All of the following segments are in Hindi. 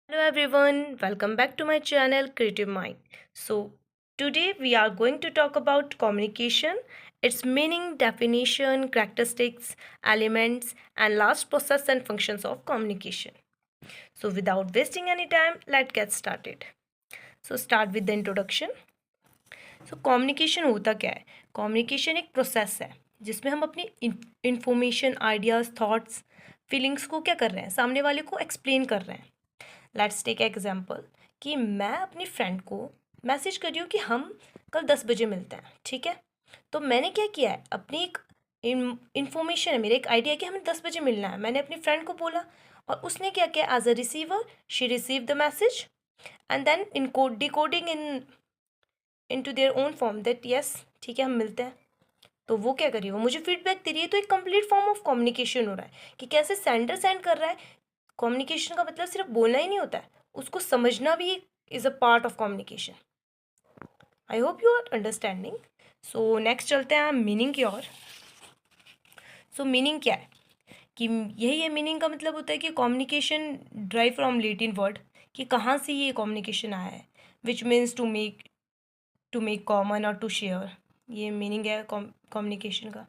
Hello everyone, welcome back to my channel Creative Mind. So, today we are going to talk about communication, its meaning, definition, characteristics, elements, and last process and functions of communication. So, without wasting any time, let's get started. So, start with the introduction. So, communication होता क्या है? Communication एक प्रोसेस है जिसमें हम अपनी इंफॉर्मेशन, आइडियाज़, थॉट्स, फीलिंग्स को क्या कर रहे हैं, सामने वाले को एक्सप्लेन कर रहे हैं. लेट्स टेक एग्जाम्पल कि मैं अपनी फ्रेंड को मैसेज कर रही हूँ कि हम कल 10 बजे मिलते हैं. ठीक है, तो मैंने क्या किया है, अपनी एक इंफॉर्मेशन है, मेरा एक आइडिया है कि हमें 10 बजे मिलना है. मैंने अपनी फ्रेंड को बोला और उसने क्या किया, as a receiver she receive the message and then encode decoding into their own form that yes ठीक है हम मिलते हैं. तो वो क्या करिए, वो मुझे फीडबैक दे रही है. तो एक कंप्लीट फॉर्म ऑफ कम्युनिकेशन हो रहा है कि कैसे सेंडर सेंड कर रहा है. कम्युनिकेशन का मतलब सिर्फ बोलना ही नहीं होता है, उसको समझना भी is a part of communication. I hope you are understanding. So next चलते हैं मीनिंग की ओर. सो मीनिंग क्या है कि यही है, मीनिंग का मतलब होता है कि communication drive from Latin word, कि कहाँ से ये कम्युनिकेशन आया है, which means to make common और टू शेयर. ये मीनिंग है कम्युनिकेशन का.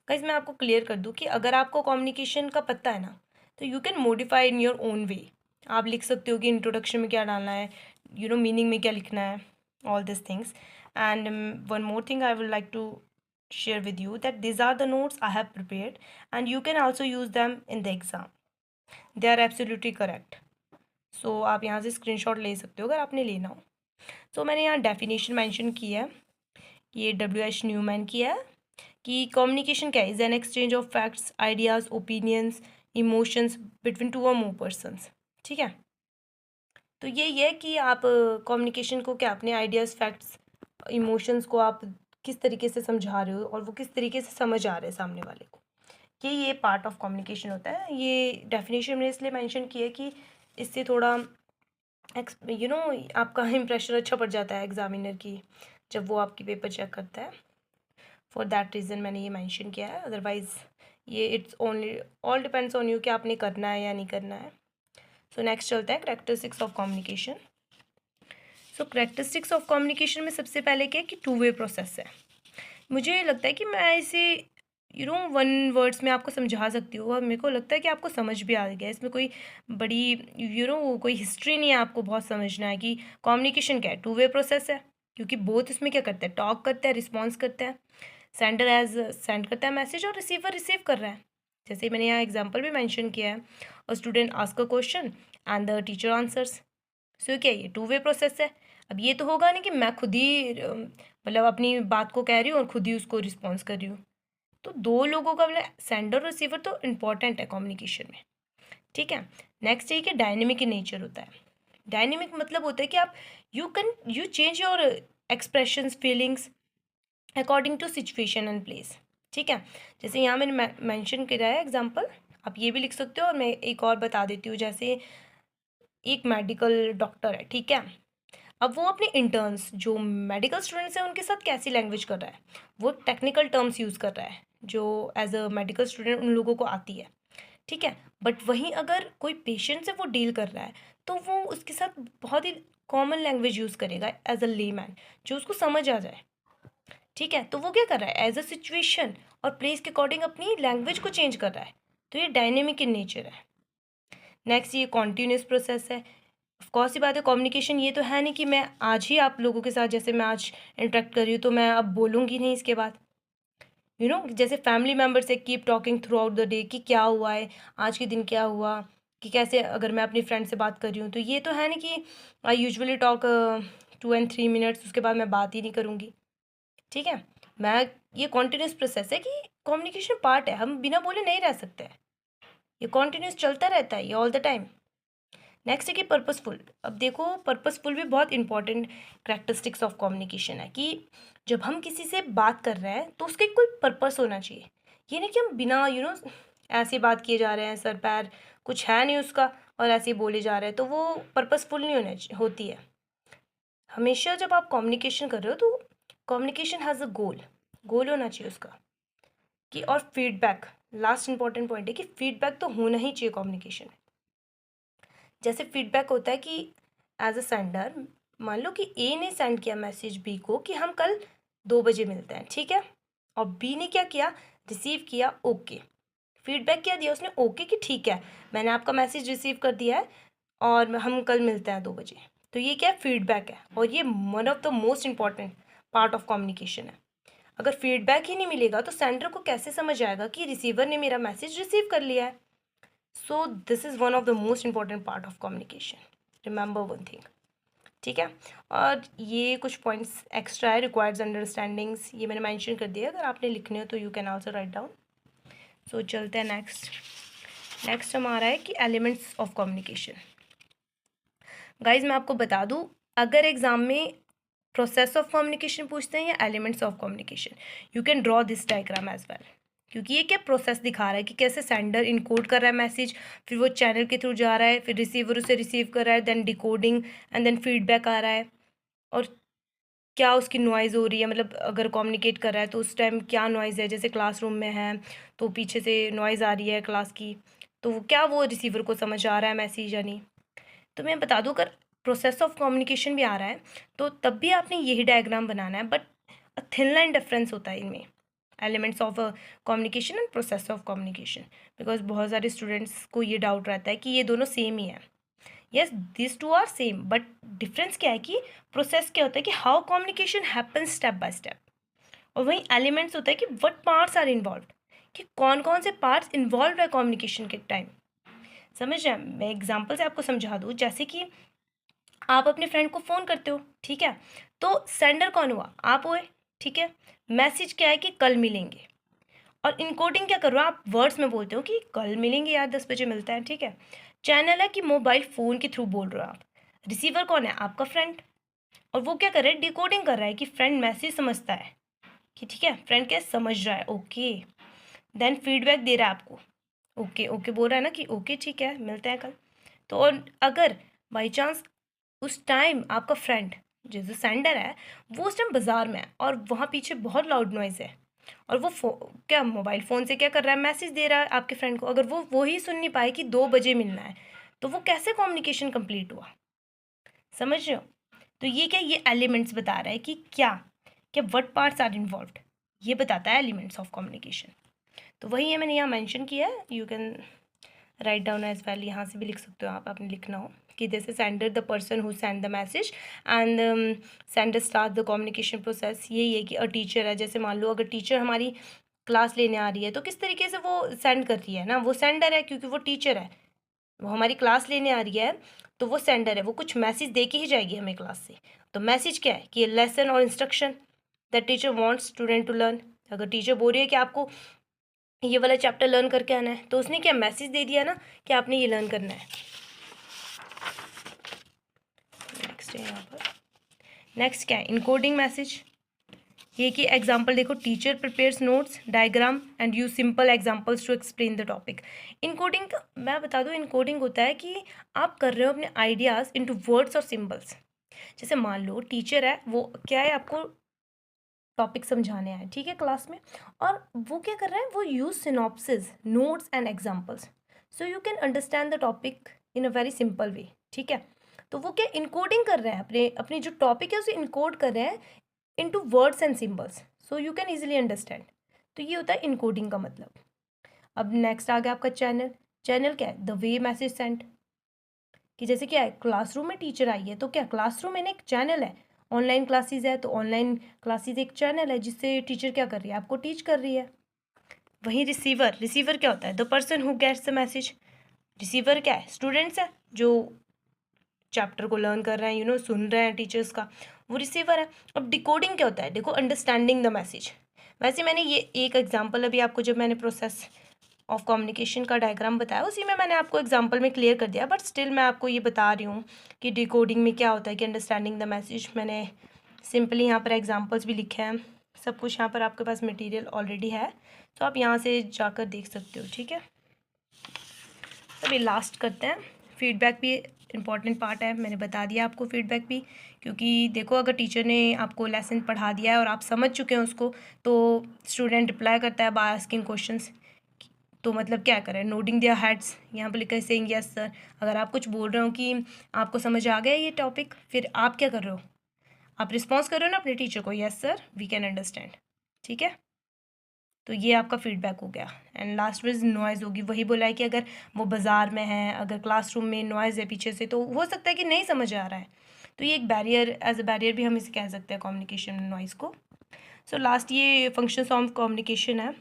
गाइस मैं आपको क्लियर कर दूं कि अगर आपको कम्युनिकेशन का पता है ना, तो you can modify in your own way. आप लिख सकते हो कि इंट्रोडक्शन में क्या डालना है, मीनिंग में क्या लिखना है, all this things. And one more thing I would like to share with you that these are the notes I have prepared and you can also use them in the exam. They are absolutely correct. So आप यहाँ से स्क्रीनशॉट ले सकते हो अगर आपने लेना हो. सो मैंने यहाँ डेफिनेशन मेंशन की है, ये W.H. न्यूमैन की है, कि कम्युनिकेशन क्या है, is an exchange of facts, ideas, opinions, emotions between two और मोर पर्सनस. ठीक है, तो ये है कि आप कम्युनिकेशन को क्या, अपने आइडियाज़, फैक्ट्स, इमोशंस को आप किस तरीके से समझा रहे हो और वो किस तरीके से समझ आ रहे हैं सामने वाले को, ये पार्ट ऑफ कम्युनिकेशन होता है. ये डेफिनेशन मैंने इसलिए मेंशन की है कि इससे थोड़ा आपका इम्प्रेशन अच्छा पड़ जाता है एग्जामिनर की, जब वो आपकी पेपर चेक करता है. फॉर दैट रीज़न मैंने ये मेंशन किया है. अदरवाइज़ ये it's only all depends on you कि आपने करना है या नहीं करना है. सो नेक्स्ट चलते हैं characteristics of communication. So characteristics of communication में सबसे पहले क्या है कि टू वे प्रोसेस है. मुझे लगता है कि मैं इसे वन वर्ड्स में आपको समझा सकती हूँ और मेरे को लगता है कि आपको समझ भी आ गया. इसमें कोई बड़ी कोई हिस्ट्री नहीं है आपको बहुत समझना है कि कम्युनिकेशन क्या है. टू वे प्रोसेस है क्योंकि बोथ इसमें क्या करते हैं, टॉक करते हैं, रिस्पॉन्स करते हैं. सेंडर एज सेंड करता है मैसेज और रिसीवर रिसीव कर रहा है. जैसे मैंने यहाँ एग्जांपल भी मेंशन किया है, और student ask a question and the teacher answers. So क्या ये टू वे प्रोसेस है. अब ये तो होगा नहीं कि मैं खुद ही मतलब अपनी बात को कह रही हूँ और खुद ही उसको रिस्पॉन्स कर रही हूँ. तो दो लोगों का मतलब सेंडर और रिसीवर तो इम्पॉर्टेंट है कम्युनिकेशन में. ठीक है, नेक्स्ट ये कि डायनेमिक इन नेचर होता है. डायनेमिक मतलब होता है कि आप you change your expressions, feelings according to situation and place. ठीक है, जैसे यहाँ मैंने मेंशन किया है एग्जांपल, आप ये भी लिख सकते हो. और मैं एक और बता देती हूँ, जैसे एक मेडिकल डॉक्टर है. ठीक है, अब वो अपने इंटर्न्स जो मेडिकल स्टूडेंट्स हैं उनके साथ कैसी लैंग्वेज कर रहा है, वो टेक्निकल टर्म्स यूज़ कर रहा है जो एज अ मेडिकल स्टूडेंट उन लोगों को आती है. ठीक है, बट वहीं अगर कोई पेशेंट से वो डील कर रहा है तो वो उसके साथ बहुत ही कॉमन लैंग्वेज यूज़ करेगा एज अ लेमैन, जो उसको समझ आ जाए. ठीक है, तो वो क्या कर रहा है, एज अ सिचुएशन और प्लेस के अकॉर्डिंग अपनी लैंग्वेज को चेंज कर रहा है. तो ये डायनेमिक इन नेचर है. नेक्स्ट ये कॉन्टीन्यूस प्रोसेस है. ऑफकोर्स सी बात है, कम्युनिकेशन ये तो है नहीं कि मैं आज ही आप लोगों के साथ जैसे मैं आज इंटरेक्ट कर रही हूँ तो मैं अब बोलूँगी नहीं इसके बाद. जैसे फैमिली मेम्बर से keep talking through out the day कि क्या हुआ है, आज के दिन क्या हुआ, कि कैसे, अगर मैं अपनी फ्रेंड से बात कर रही हूँ तो ये तो है नहीं कि I usually talk 2 and 3 minutes, उसके बाद मैं बात ही नहीं करूँगी. ठीक है, मैं ये कॉन्टिन्यूस प्रोसेस है कि कम्युनिकेशन पार्ट है, हम बिना बोले नहीं रह सकते हैं. ये कॉन्टिन्यूस चलता रहता है, ये ऑल द टाइम. नेक्स्ट है कि पर्पसफुल. अब देखो, पर्पसफुल भी बहुत इंपॉर्टेंट करेक्टरिस्टिक्स ऑफ कम्युनिकेशन है कि जब हम किसी से बात कर रहे हैं तो उसका कोई पर्पस होना चाहिए. ये नहीं कि हम बिना ऐसे बात किए जा रहे हैं, सर पैर कुछ है नहीं उसका और ऐसे ही बोले जा रहे हैं, तो वो पर्पसफुल नहीं होती है. हमेशा जब आप कम्युनिकेशन कर रहे हो तो कम्युनिकेशन हैज़ अ गोल, गोल होना चाहिए उसका. कि और फीडबैक, लास्ट इंपॉर्टेंट पॉइंट है कि फीडबैक तो होना ही चाहिए कम्युनिकेशन में. जैसे फीडबैक होता है कि एज अ सेंडर, मान लो कि ए ने सेंड किया मैसेज बी को कि हम कल 2 बजे मिलते हैं, ठीक है, और बी ने क्या किया, रिसीव किया ओके, फीडबैक क्या दिया उसने, ओके कि ठीक है मैंने आपका मैसेज रिसीव कर दिया है और हम कल मिलते हैं 2 बजे। तो ये क्या है, फीडबैक है, और ये one of the most important part of communication है। अगर फीडबैक ही नहीं मिलेगा तो सेंडर को कैसे समझ आएगा कि रिसीवर ने मेरा मैसेज रिसीव कर लिया है। So this is one of the most important part of communication, remember one thing, ठीक है। और ये कुछ पॉइंट्स एक्स्ट्रा है, रिक्वायर्ड अंडरस्टैंडिंग्स, ये मैंने मेंशन कर दिया, अगर आपने लिखने हो तो you can also write down. So चलते हैं नेक्स्ट हमारा है कि एलिमेंट्स ऑफ कम्युनिकेशन। गाइज मैं आपको बता दूं, अगर एग्जाम में प्रोसेस ऑफ कम्युनिकेशन पूछते हैं या elements of communication, you can draw this diagram as well, क्योंकि ये क्या प्रोसेस दिखा रहा है कि कैसे सेंडर इनकोड कर रहा है मैसेज, फिर वो चैनल के थ्रू जा रहा है, फिर रिसीवर उसे रिसीव कर रहा है, then decoding and then feedback आ रहा है, और क्या उसकी नॉइज़ हो रही है, मतलब अगर कम्युनिकेट कर रहा है तो उस टाइम क्या नॉइज़ है, जैसे क्लासरूम में है तो पीछे से नॉइज़ आ रही है क्लास की, तो क्या वो रिसीवर को समझ आ रहा है मैसेज या नहीं। तो मैं बता दूं, अगर प्रोसेस ऑफ कम्युनिकेशन भी आ रहा है तो तब भी आपने यही डायग्राम बनाना है, but a thin line difference होता है इनमें, elements of communication and process of communication, because बहुत सारे स्टूडेंट्स को ये डाउट रहता है कि ये दोनों सेम ही है। Yes, this two are same, but difference क्या है कि प्रोसेस क्या होता है कि how communication happens step by step, और वहीं एलिमेंट्स होता है कि व्हाट पार्ट्स आर इन्वॉल्व, कि कौन कौन से पार्ट्स इन्वॉल्व है कम्युनिकेशन के टाइम। समझ रहे हैं, मैं एग्जाम्पल से आपको समझा दूँ, जैसे कि आप अपने फ्रेंड को फ़ोन करते हो, ठीक है, तो सेंडर कौन हुआ, आप हुए, ठीक है, मैसेज क्या है कि कल मिलेंगे, और इनकोडिंग क्या कर रहे हो आप, वर्ड्स में बोलते हो कि कल मिलेंगे यार 10 बजे मिलता है, ठीक है। चैनल है कि मोबाइल फ़ोन के थ्रू बोल रहे हो आप, रिसीवर कौन है, आपका फ्रेंड, और वो क्या कर रहा है, डिकोडिंग कर रहा है कि फ्रेंड मैसेज समझता है कि ठीक है, फ्रेंड क्या समझ रहा है, ओके, देन फीडबैक दे रहा है आपको, ओके ओके बोल रहा है ना कि ओके ठीक है मिलते हैं कल। तो और अगर बाई चांस उस टाइम आपका फ्रेंड जो जो सेंडर है वो उस टाइम बाज़ार में है और वहाँ पीछे बहुत लाउड नॉइज़ है, और वो क्या मोबाइल फ़ोन से क्या कर रहा है, मैसेज दे रहा है आपके फ्रेंड को, अगर वो ही सुन नहीं पाए कि 2 बजे मिलना है, तो वो कैसे कम्युनिकेशन कंप्लीट हुआ। समझ रहे हो, तो ये क्या, ये एलिमेंट्स बता रहा है कि क्या क्या व्हाट पार्ट्स आर इन्वॉल्व्ड, ये बताता है एलिमेंट्स ऑफ कम्युनिकेशन। तो वही है मैंने यहाँ मेंशन किया है, you can write down as well, यहाँ से भी लिख सकते हो आप, आपने लिखना हो कि this is sender the person who send the message and sender start the communication process. यही है कि अ टीचर है, जैसे मान लो अगर टीचर हमारी क्लास लेने आ रही है तो किस तरीके से वो सेंड कर रही है ना, वो सेंडर है क्योंकि वो टीचर है, वो हमारी क्लास लेने आ रही है तो वो सेंडर है, वो कुछ मैसेज दे के ही जाएगी हमें क्लास से। तो मैसेज क्या है कि लेसन और instruction that teacher wants student to learn. अगर टीचर बोल रही है कि आपको ये वाला चैप्टर लर्न करके आना है तो उसने क्या मैसेज दे दिया ना कि आपने ये लर्न करना है। नेक्स्ट है यहाँ पर, नेक्स्ट क्या है, इनकोडिंग मैसेज। ये कि एग्जाम्पल देखो, teacher prepares notes diagram and use simple examples to explain the topic. Encoding का मैं बता दूँ, इनकोडिंग होता है कि आप कर रहे हो अपने आइडियाज़ इनटू वर्ड्स और सिंबल्स। जैसे मान लो टीचर है, वो क्या है आपको टॉपिक समझाने आए, ठीक है, क्लास में, और वो क्या कर रहा है, वो use synopsis notes and examples so you can understand the topic in a very simple way, ठीक है। तो वो क्या इनकोडिंग कर रहे हैं, अपने अपनी जो टॉपिक है उसे इनकोड कर रहे हैं into words and symbols so you can easily understand. तो ये होता है इनकोडिंग का मतलब। अब नेक्स्ट आ गया आपका चैनल। चैनल क्या है, द वे मैसेज सेंड, कि जैसे क्या है, क्लासरूम में टीचर आई है तो क्या क्लासरूम में एक चैनल है, ऑनलाइन क्लासेस है तो ऑनलाइन क्लासेस एक चैनल है जिससे टीचर क्या कर रही है, आपको टीच कर रही है। वहीं रिसीवर, रिसीवर क्या होता है, the person who gets the message. Receiver क्या है, स्टूडेंट्स है जो चैप्टर को लर्न कर रहे हैं, सुन रहे हैं टीचर्स का, वो रिसीवर है। अब डिकोडिंग क्या होता है, देखो अंडरस्टैंडिंग द मैसेज। वैसे मैंने ये एक एग्जाम्पल अभी आपको, जब मैंने प्रोसेस ऑफ कम्युनिकेशन का डायग्राम बताया उसी में मैंने आपको एग्जांपल में क्लियर कर दिया, बट स्टिल मैं आपको ये बता रही हूँ कि डिकोडिंग में क्या होता है कि अंडरस्टैंडिंग द मैसेज। मैंने सिंपली यहाँ पर एग्जांपल्स भी लिखे हैं, सब कुछ यहाँ पर आपके पास मटेरियल ऑलरेडी है, तो आप यहाँ से जाकर देख सकते हो, ठीक है। अभी लास्ट करते हैं, फीडबैक भी इम्पॉर्टेंट पार्ट है, मैंने बता दिया आपको फीडबैक भी, क्योंकि देखो अगर टीचर ने आपको लेसन पढ़ा दिया है और आप समझ चुके हैं उसको, तो स्टूडेंट रिप्लाई करता है बाय आस्किंग क्वेश्चंस, तो मतलब क्या करें, नोडिंग देयर हेड्स, यहाँ पर लिखा है सेइंग यस सर। अगर आप कुछ बोल रहे हो कि आपको समझ आ गया ये टॉपिक, फिर आप क्या कर रहे हो, आप रिस्पॉन्स कर रहे हो ना अपने टीचर को, yes sir we can understand. ठीक है, तो ये आपका फीडबैक हो गया। एंड लास्ट में नॉइज़ होगी, वही बोला है कि अगर वो बाज़ार में है, अगर क्लासरूम में नॉइज़ है पीछे से, तो हो सकता है कि नहीं समझ आ रहा है, तो ये एक बैरियर, एज अ बैरियर भी हम इसे कह सकते हैं कम्युनिकेशन नॉइज़ को। सो लास्ट ये फंक्शंस ऑफ कम्युनिकेशन है।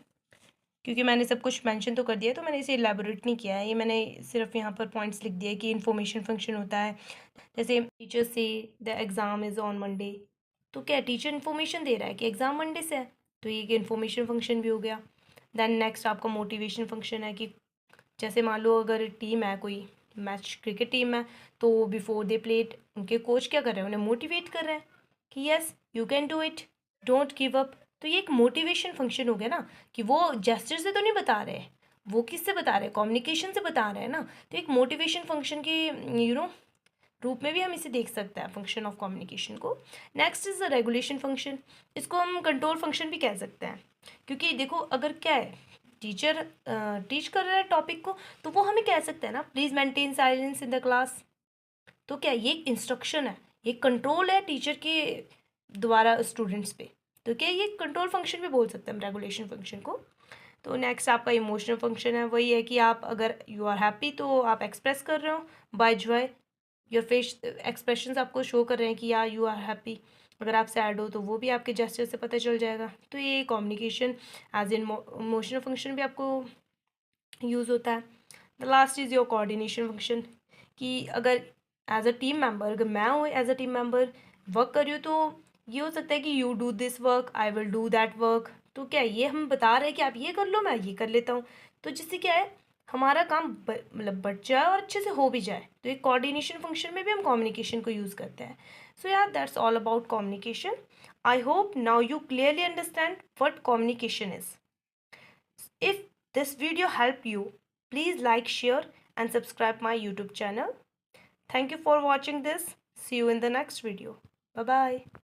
क्योंकि मैंने सब कुछ मेंशन तो कर दिया है, तो मैंने इसे इलेबोरेट नहीं किया है, ये मैंने सिर्फ यहाँ पर पॉइंट्स लिख दिए कि इन्फॉर्मेशन फंक्शन होता है। जैसे टीचर से the exam is on Monday, तो क्या टीचर इन्फॉर्मेशन दे रहा है कि एग्ज़ाम मंडे से है, तो ये एक इन्फॉर्मेशन फंक्शन भी हो गया। देन नेक्स्ट आपका मोटिवेशन फंक्शन है कि जैसे मान लो अगर टीम है, कोई मैच क्रिकेट टीम है, तो बिफोर दे प्लेट उनके कोच क्या कर रहे हैं, उन्हें मोटिवेट कर रहे हैं कि yes you can do it, don't give up. तो ये एक मोटिवेशन फंक्शन हो गया ना, कि वो जेस्चर से तो नहीं बता रहे, वो किससे बता रहे हैं, कम्युनिकेशन से बता रहे हैं ना। तो एक मोटिवेशन फंक्शन की रूप में भी हम इसे देख सकते हैं, फंक्शन ऑफ कम्युनिकेशन को। Next is the regulation function, इसको हम कंट्रोल फंक्शन भी कह सकते हैं, क्योंकि देखो अगर क्या है, टीचर टीच कर रहा है टॉपिक को, तो वो हमें कह सकते हैं ना please maintain silence in the class. तो क्या ये एक इंस्ट्रक्शन है, ये कंट्रोल है टीचर के द्वारा स्टूडेंट्स पे, तो क्या ये कंट्रोल फंक्शन भी बोल सकते हैं हम रेगुलेशन फंक्शन को। तो नेक्स्ट आपका इमोशनल फंक्शन है, वही है कि आप अगर यू आर हैप्पी तो आप एक्सप्रेस कर रहे हो by joy, your face expressions आपको शो कर रहे हैं कि या यू आर हैप्पी। अगर आप सैड हो तो वो भी आपके जेस्चर से पता चल जाएगा। तो ये communication as in emotional function भी आपको यूज़ होता है। The last is your coordination function, कि अगर एज अ टीम मेंबर, अगर मैं हूँ as a team member work कर रही हूँ, तो ये हो सकता है कि you do this work, I will do that work. तो क्या ये हम बता रहे हैं कि आप ये कर लो, मैं ये कर लेता हूँ, तो जिससे क्या है हमारा काम मतलब बढ़ जाए और अच्छे से हो भी जाए। तो एक कोऑर्डिनेशन फंक्शन में भी हम कम्युनिकेशन को यूज़ करते हैं। सो यार that's all about communication. I hope now you clearly understand what communication is. If this video helped you, please like, share and subscribe my YouTube channel. Thank you for watching this. See you in the next video. Bye bye.